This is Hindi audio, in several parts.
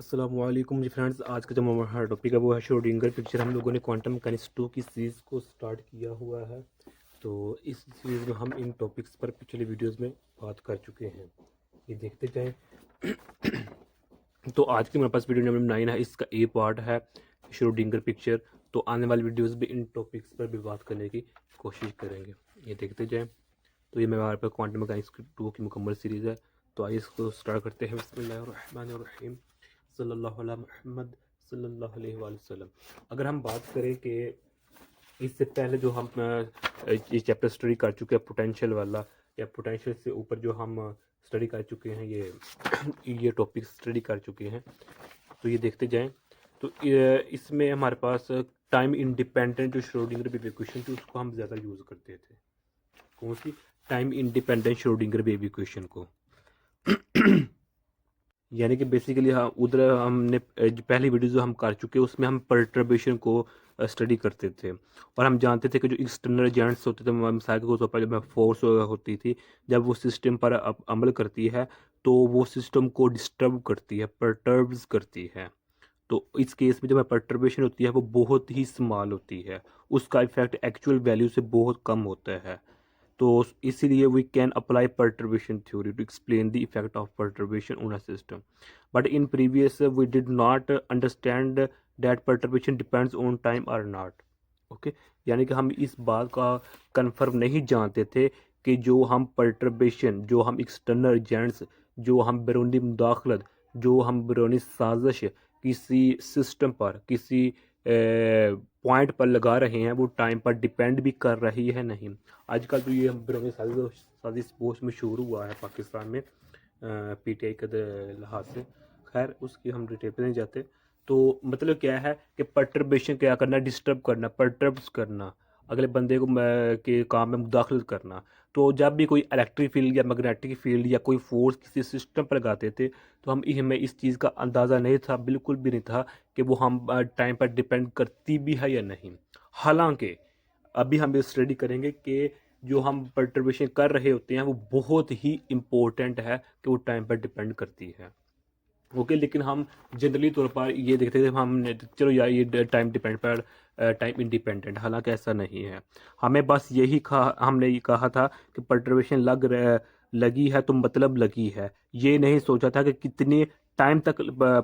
अस्सलाम वालेकुम जी फ्रेंड्स। आज का जो हमारा टॉपिक है वो है श्रोडिंगर पिक्चर। हम लोगों ने क्वांटम मैकेनिक्स 2 की सीरीज़ को स्टार्ट किया हुआ है। तो इस सीरीज़ में हम इन टॉपिक्स पर पिछले वीडियोस में बात कर चुके हैं, ये देखते जाएं। तो आज की मेरे पास वीडियो नंबर 9 है, इसका ए पार्ट है श्रोडिंगर पिक्चर। तो आने वाली वीडियोज़ भी इन टॉपिक्स पर भी बात करने की कोशिश करेंगे, ये देखते जाएँ। तो ये मेरे पास क्वांटम मैकेनिक्स 2 की मुकम्मल सीरीज़ है। तो आइए इसको स्टार्ट करते हैं। बिस्मिल्लाहिर्रहमानिर्रहीम, सल्लल्लाहु अला मुहम्मद सल्लल्लाहु अलैहि वसल्लम। अगर हम बात करें कि इससे पहले जो हम ये चैप्टर स्टडी कर चुके हैं पोटेंशियल वाला, या पोटेंशियल से ऊपर जो हम स्टडी कर चुके हैं, ये टॉपिक स्टडी कर चुके हैं। तो ये देखते जाएं। तो इसमें हमारे पास टाइम इंडिपेंडेंट जो श्रोडिंगर वेव इक्वेशन थी उसको हम ज़्यादा यूज़ करते थे। कौन सी? Time independent Schrodinger wave equation को। यानी कि बेसिकली हाँ, उधर हमने जो पहली वीडियो जो हम कर चुके हैं उसमें हम परटर्बेशन को स्टडी करते थे, और हम जानते थे कि जो एक्सटर्नल एजेंट्स होते थे, मिसाल के तौर पर जब फोर्स होती थी, जब वो सिस्टम पर अमल करती है तो वो सिस्टम को डिस्टर्ब करती है, परटर्ब्स करती है। तो इस केस में जब परटर्बेशन होती है वो बहुत ही स्मॉल होती है, उसका इफेक्ट एक्चुअल वैल्यू से बहुत कम होता है। तो इसीलिए we can apply perturbation theory to explain the effect of perturbation on a system, but in previous we did not understand that perturbation depends on time or not. Okay, यानी कि हम इस बात का कन्फर्म नहीं जानते थे कि जो हम परटर्बेशन, जो हम एक्सटर्नल एजेंट्स, जो हम बैरूनी मुदाखलत, जो हम बैरूनी साजिश किसी सिस्टम पर, किसी पॉइंट पर लगा रहे हैं वो टाइम पर डिपेंड भी कर रही है नहीं। आजकल तो ये बैरूनी साजिश बहुत मशहूर हुआ है पाकिस्तान में पीटीआई के लिहाज से। खैर उसकी हम डिटेल पे नहीं जाते। तो मतलब क्या है कि परटर्बेशन क्या करना, डिस्टर्ब करना, परटर्ब्स करना, अगले बंदे को के काम में मुदाखलत करना। तो जब भी कोई इलेक्ट्रिक फील्ड या मैग्नेटिक फील्ड या कोई फोर्स किसी सिस्टम पर लगाते थे तो हमें इस चीज़ का अंदाज़ा नहीं था, बिल्कुल भी नहीं था कि वो हम टाइम पर डिपेंड करती भी है या नहीं। हालांकि अभी हम ये स्टडी करेंगे कि जो हम परटर्बेशन कर रहे होते हैं वो बहुत ही इम्पोर्टेंट है कि वो टाइम पर डिपेंड करती है। ओके, लेकिन हम जनरली तौर पर ये देखते थे हम, चलो यार ये टाइम डिपेंड पर टाइम इंडिपेंडेंट, हालांकि ऐसा नहीं है। हमें बस यही कहा, हमने ये कहा था कि परटर्बेशन लगी है तो मतलब लगी है, ये नहीं सोचा था कि कितने टाइम तक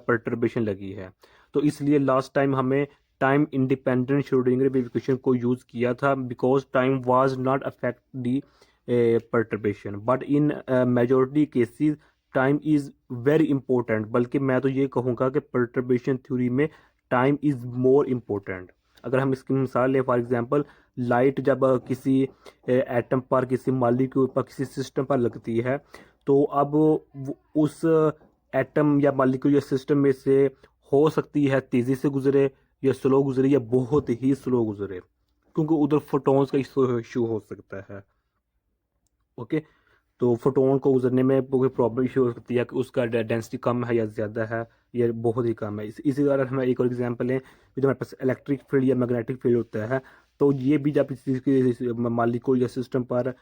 परटर्बेशन लगी है। तो इसलिए लास्ट टाइम हमें time independent Schrodinger wave equation को यूज़ किया था, because time was not affect the perturbation, but in majority cases time is very important. बल्कि मैं तो ये कहूँगा कि परटर्बेशन थ्योरी में टाइम इज़ मोर इम्पोर्टेंट। अगर हम इसकी मिसाल लें, फॉर एग्जांपल लाइट जब किसी एटम पर, किसी मॉलिक्यूल पर, किसी सिस्टम पर लगती है, तो अब उस एटम या मॉलिक्यूल या सिस्टम में से हो सकती है तेज़ी से गुजरे, या स्लो गुजरे, या बहुत ही स्लो गुजरे, क्योंकि उधर फोटॉन्स का इशू हो सकता है। ओके, तो फोटोन को गुजरने में कोई प्रॉब्लम इशू हो सकती है कि उसका डेंसिटी कम है या ज़्यादा है, या बहुत ही कम है। इसी तरह हम एक और एग्जांपल लें कि जो हमारे पास इलेक्ट्रिक फील्ड या मैग्नेटिक फील्ड होता है, तो ये भी जब किसी मालिक्यूल या सिस्टम पर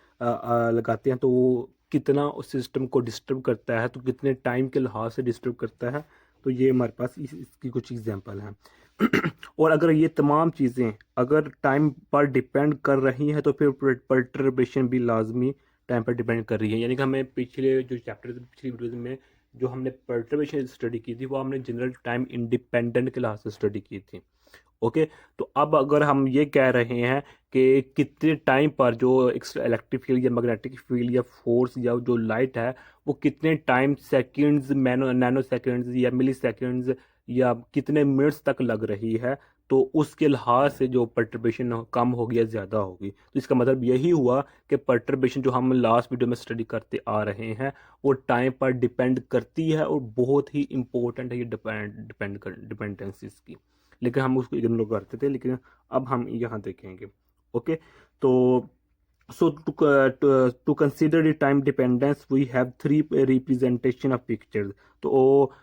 लगाते हैं तो वो कितना उस सिस्टम को डिस्टर्ब करता है, तो कितने टाइम के लिहाज से डिस्टर्ब करता है। तो ये हमारे पास इसकी कुछ एग्जाम्पल हैं। और अगर ये तमाम चीज़ें अगर टाइम पर डिपेंड कर रही हैं तो फिर परटर्बेशन भी लाजमी टाइम पर डिपेंड कर रही है। यानी कि हमें पिछले जो चैप्टर, पिछली वीडियोज में जो हमने परटर्बेशन स्टडी की थी वो हमने जनरल टाइम इंडिपेंडेंट के लिहाज से स्टडी की थी। ओके, तो अब अगर हम ये कह रहे हैं कि कितने टाइम पर जो इलेक्ट्रिक फील्ड या मैग्नेटिक फील्ड या फोर्स या जो लाइट है वो कितने टाइम, सेकंड्स, नैनो सेकंड्स या मिली सेकंड्स या कितने मिनट्स तक लग रही है, तो उसके लिहाज से जो परटर्बेशन कम होगी या ज़्यादा होगी। तो इसका मतलब यही हुआ कि परटर्बेशन जो हम लास्ट वीडियो में स्टडी करते आ रहे हैं वो टाइम पर डिपेंड करती है, और बहुत ही इंपॉर्टेंट है ये डिपेंडेंसीज की। लेकिन हम उसको इग्नोर करते थे, लेकिन अब हम यहाँ देखेंगे। ओके, तो so to consider the time dependence we have three representation of pictures. तो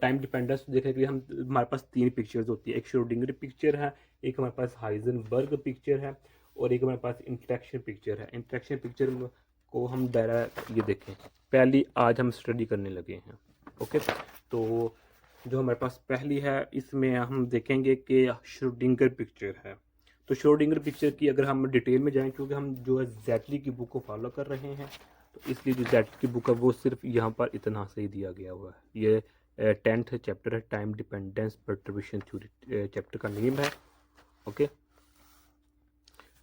टाइम डिपेंडेंस देखने के लिए हम, हमारे पास तीन पिक्चर्स होती है। एक श्रोडिंगर पिक्चर है, एक हमारे पास हाइजेनबर्ग पिक्चर है, और एक हमारे पास इंटरेक्शन पिक्चर है। इंटरेक्शन पिक्चर को हम दायरा ये देखें, पहली आज हम स्टडी करने लगे हैं। ओके, तो जो हमारे पास पहली है इसमें हम देखेंगे कि श्रोडिंगर पिक्चर है। तो श्रोडिंगर पिक्चर की अगर हम डिटेल में जाएं, क्योंकि हम जो है ज़ैटली की बुक को फॉलो कर रहे हैं, तो इसलिए जो ज़ैटली की बुक है वो सिर्फ यहाँ पर इतना से ही दिया गया हुआ है। ये 10th चैप्टर है, time dependence perturbation theory chapter का नेम है। ओके,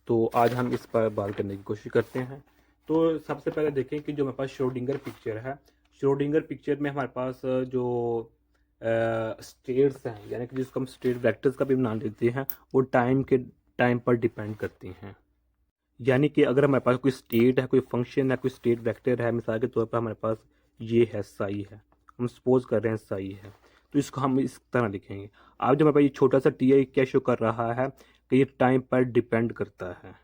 तो आज हम इस पर बात करने की कोशिश करते हैं। तो सबसे पहले देखें कि जो हमारे पास श्रोडिंगर पिक्चर है, श्रोडिंगर पिक्चर में हमारे पास जो स्टेट्स हैं, यानी कि जिसको हम स्टेट वेक्टर्स का भी नाम देते हैं, वो टाइम पर डिपेंड करती हैं। यानी कि अगर हमारे पास कोई स्टेट है, कोई फंक्शन है, कोई स्टेट वेक्टर है, मिसाल के तौर पर हमारे पास ये है साई है, हम सपोज कर रहे हैं साई है, तो इसको हम इस तरह लिखेंगे। अब जब हमारे पास ये छोटा सा टी आई क्या शो कर रहा है कि ये टाइम पर डिपेंड करता है।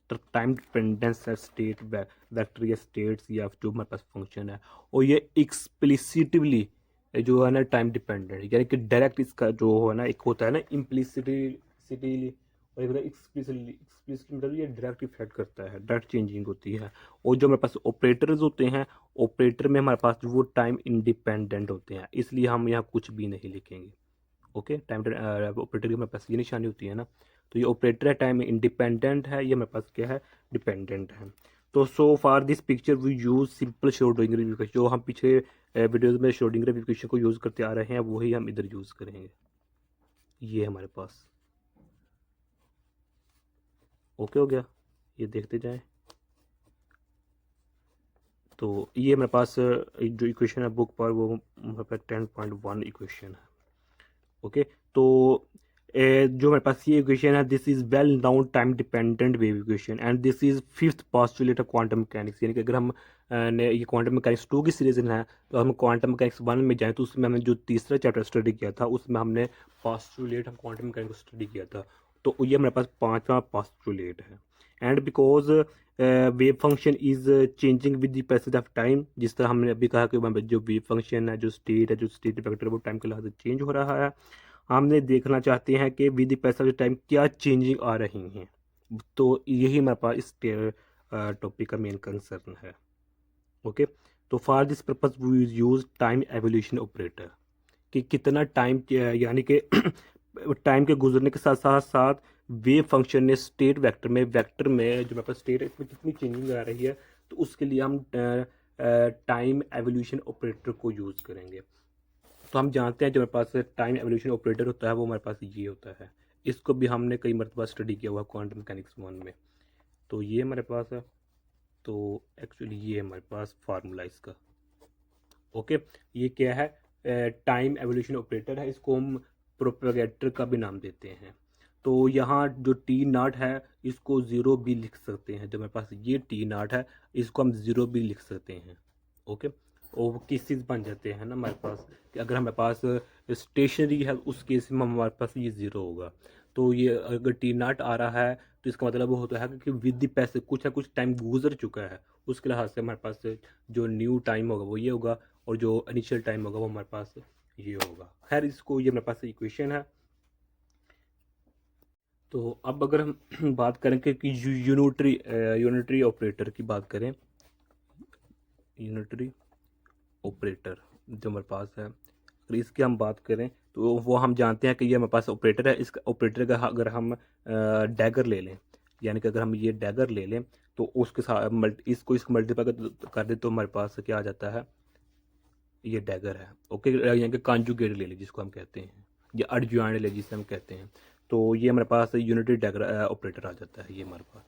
तो टाइम डिपेंडेंस है स्टेट वेक्टर या स्टेट्स या जो हमारे पास फंक्शन है, और ये एक्सप्लिसिटिवली जो है ना टाइम डिपेंडेंट, यानी कि डायरेक्ट इसका जो है ना, एक होता है ना इम्प्लिसिटली और एक होता है एक्सप्लिसिटली। एक्सप्लिसिटली मतलब ये डायरेक्ट इफेक्ट करता है, डायरेक्ट चेंजिंग होती है। और जो हमारे पास ऑपरेटर्स होते हैं, ऑपरेटर में हमारे पास वो टाइम इंडिपेंडेंट होते हैं, इसलिए हम यहाँ कुछ भी नहीं लिखेंगे। ओके, टाइम ऑपरेटर की हमारे पास ये निशानी होती है ना, तो ये ऑपरेटर है, टाइम इंडिपेंडेंट है, ये हमारे पास क्या है, डिपेंडेंट है। तो so far this picture we use simple Schrodinger equation, जो हम पिछले वीडियोज में श्रोडिंगर इक्वेशन को यूज़ करते आ रहे हैं वही हम इधर यूज़ करेंगे। ये हमारे पास ओके हो गया, ये देखते जाएं। तो ये हमारे पास जो इक्वेशन है बुक पर, वो हमारे पास 10.1 इक्वेशन है। ओके, तो जो हमारे पास ये इक्वेशन है, this is well known time dependent wave equation and this is fifth postulate of quantum mechanics. यानी कि अगर हम ये क्वांटम मैकेनिक्स 2 की सीरीज है, तो हम क्वांटम मैकेनिक्स 1 में जाएं तो उसमें हमने जो तीसरा चैप्टर स्टडी किया था उसमें हमने postulate of quantum mechanics study किया था। तो ये हमारे पास 5वां पोस्टुलेट है। And because wave function is changing with the passage of time, जिस तरह हमने अभी कहा कि जो वेव फंक्शन है, जो स्टेट है, जो स्टेट वेक्टर है, वो टाइम के लिहाज से चेंज हो रहा है। हमने देखना चाहते हैं कि with the passage of time क्या चेंजिंग आ रही हैं। तो यही हमारे पास इस टॉपिक का मेन कंसर्न है। ओके, तो for this purpose we use time evolution operator, कि कितना टाइम, यानी कि टाइम के गुजरने के साथ साथ साथ वेव फंक्शन ने स्टेट वेक्टर में जो हमारे पास स्टेट है इसमें कितनी चेंजिंग आ रही है, तो उसके लिए हम टाइम एवोल्यूशन ऑपरेटर को यूज़ करेंगे। तो हम जानते हैं जो हमारे पास टाइम एवोल्यूशन ऑपरेटर होता है वो हमारे पास ये होता है। इसको भी हमने कई मरतबा स्टडी किया हुआ क्वांटम मैकेनिक्स 1 में। तो ये हमारे पास है, तो एक्चुअली ये हमारे पास फार्मूला इसका। ओके, ये क्या है, टाइम एवोल्यूशन ऑपरेटर है, इसको हम प्रोपेगेटर का भी नाम देते हैं। तो यहाँ जो टी नाट है इसको ज़ीरो भी लिख सकते हैं, जब मेरे पास ये टी नाट है इसको हम ज़ीरो भी लिख सकते हैं। ओके, और केसेस बन जाते हैं ना हमारे पास, कि अगर हमारे पास स्टेशनरी है उस केस में हमारे पास ये ज़ीरो होगा। तो ये अगर टी नाट आ रहा है तो इसका मतलब वो होता है कि विद द पैसे कुछ ना कुछ टाइम गुजर चुका है, उसके लिहाज से हमारे पास जो न्यू टाइम होगा वो ये होगा, और जो इनिशियल टाइम होगा वो हमारे पास ये होगा। खैर, इसको ये हमारे पास इक्वेशन है। तो अब अगर हम बात करें कि यूनिटरी ऑपरेटर की बात करें, यूनिटरी ऑपरेटर जो हमारे पास है, अगर इसकी हम बात करें तो वो हम जानते हैं कि ये हमारे पास ऑपरेटर है। इस ऑपरेटर का अगर हम डैगर ले लें, यानी कि अगर हम ये डैगर ले लें तो उसके साथ इसको मल्टीप्लाई कर दे तो हमारे पास क्या आ जाता है, ये डैगर है। ओके, यानी कि कॉन्जुगेट ले लीजिए जिसको हम कहते हैं, या एडजॉइंट ले जिसे हम कहते हैं। तो ये हमारे पास यूनिटरी डैगर ऑपरेटर आ जाता है, ये हमारे पास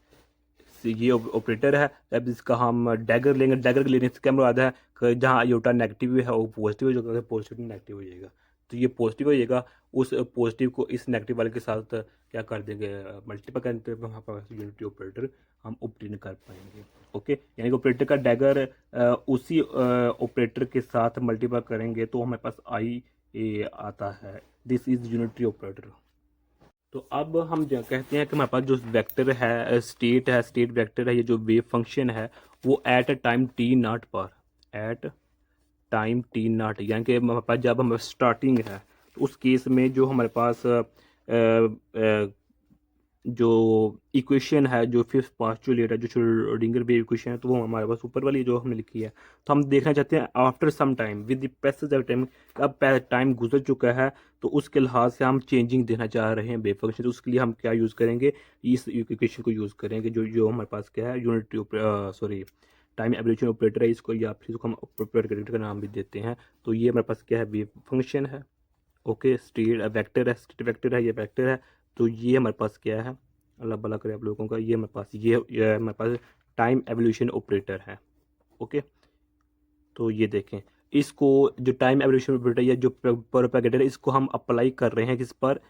ये ऑपरेटर है। अब इसका हम डैगर लेंगे, डैगर लेने से क्या मुराद है कि जहाँ आयोटा नेगेटिव है वो पॉजिटिव हो जाएगा, पॉजिटिव नेगेटिव हो जाएगा। तो ये पॉजिटिव हो जाएगा, उस पॉजिटिव को इस नेगेटिव वाले के साथ क्या कर देंगे, मल्टीप्लाई कर देंगे, वहाँ पर यूनिटी ऑपरेटर हम ऑब्टेन कर पाएंगे। ओके, यानी कि ऑपरेटर का डैगर उसी ऑपरेटर के साथ मल्टीप्लाई करेंगे तो हमारे पास आई ए आता है। This is unitary operator. तो अब हम कहते हैं कि हमारे पास जो वेक्टर है, स्टेट वेक्टर है, ये जो वेव फंक्शन है वो at a time T not पर, एट टाइम टी नॉट, यानी कि हमारे पास जब हमारे स्टार्टिंग है तो उस केस में जो हमारे पास जो इक्वेशन है, जो फिफ्थ पास्चुलेट है, जो श्रोडिंगर वेव इक्वेशन है, तो वो हमारे पास ऊपर वाली जो हमने लिखी है। तो हम देखना चाहते हैं after some time with the passage of time, अब टाइम गुजर चुका है तो उसके लिहाज से हम चेंजिंग देना चाह रहे हैं वेव फंक्शन। तो उसके लिए हम क्या यूज़ करेंगे, इस इक्वेशन को यूज़ करेंगे, जो जो हमारे पास क्या है, unit sorry time evolution operator है, इसको या फिर इसको हम ऑपरेटर का नाम भी देते हैं। तो ये हमारे पास क्या है, वेव फंक्शन है। ओके, स्टेट वेक्टर है, स्टेट वेक्टर है, ये वेक्टर है। तो ये हमारे पास क्या है, अल्लाह भला करे आप लोगों का, ये हमारे पास ये हमारे पास टाइम एवोल्यूशन ऑपरेटर है। ओके, तो ये देखें, इसको जो टाइम एवोल्यूशन ऑपरेटर या जो प्रोपेगेटर है, इसको हम अप्लाई कर रहे हैं किस पर,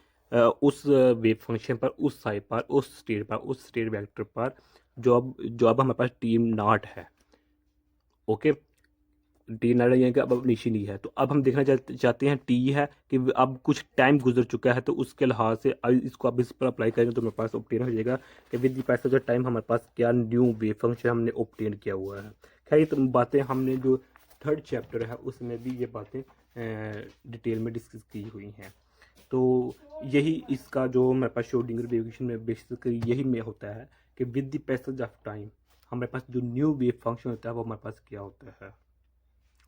उस वेव फंक्शन पर, उस साइड पर, उस स्टेट पर, उस स्टेट वेक्टर पर जो अब हमारे पास टीम नॉट है। ओके, टी नाइट्रा यानी कि अब निशी नहीं है। तो अब हम देखना चाहते हैं टी है कि अब कुछ टाइम गुजर चुका है, तो उसके लिहाज से इसको अब इस पर अप्लाई करेंगे तो मेरे पास ऑप्टेन हो जाएगा कि with the passage of time हमारे पास क्या न्यू वेव फंक्शन हमने ऑप्टेन किया हुआ है। खैर, ये तो बातें हमने जो थर्ड चैप्टर है उसमें भी ये बातें डिटेल में डिस्कस की हुई हैं। तो यही इसका जो हमारे पास श्रोडिंगर वेव इक्वेशन में बेसिकली यही में होता है कि with the passage of time हमारे पास जो न्यू वेव फंक्शन होता है वो हमारे पास क्या होता है।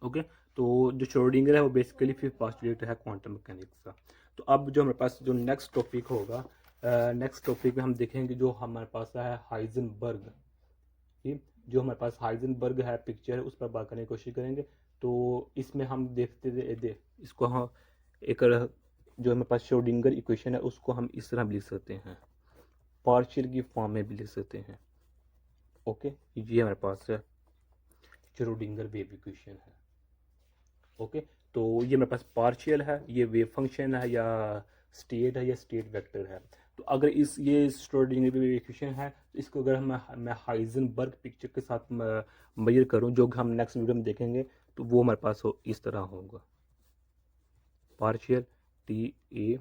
ओके, तो जो श्रोडिंगर है वो बेसिकली फिर पोस्टुलेट है क्वांटम मैकेनिक्स का। तो अब जो हमारे पास जो नेक्स्ट टॉपिक होगा, नेक्स्ट टॉपिक में हम देखेंगे जो हमारे पास है हाइजेनबर्ग। ठीक, जो हमारे पास हाइजेनबर्ग है पिक्चर है, उस पर बात करने की कोशिश करेंगे। तो इसमें हम इसको हम एक जो हमारे पास श्रोडिंगर इक्वेशन है उसको हम इस तरह भी लिख सकते हैं, पार्शियल की फॉर्म में भी लिख सकते हैं। ओके, ये हमारे पास है श्रोडिंगर वेव इक्वेशन है। ओके, तो ये मेरे पास पार्शियल है, ये वेव फंक्शन है या स्टेट है या स्टेट वेक्टर है। तो अगर इस ये श्रोडिंगर वेव इक्वेशन है, तो इसको अगर मैं हाइजेनबर्ग पिक्चर के साथ मेजर करूं, जो हम नेक्स्ट वीडियो में देखेंगे, तो वो हमारे पास इस तरह होगा, पार्शियल टी ए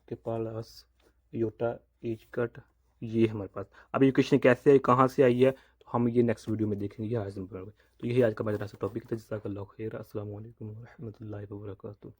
के पास योटा एच कट, ये हमारे पास। अब ये क्वेश्चन कैसे आई, कहाँ से आई है, तो हम ये नेक्स्ट वीडियो में देखेंगे, ये हाइजेनबर्ग। तो यही आज का मेरा टॉपिक था। जज़ाकल्लाहु खैर। अस्सलाम वालेकुम रहमतुल्लाहि व बरकातुहू।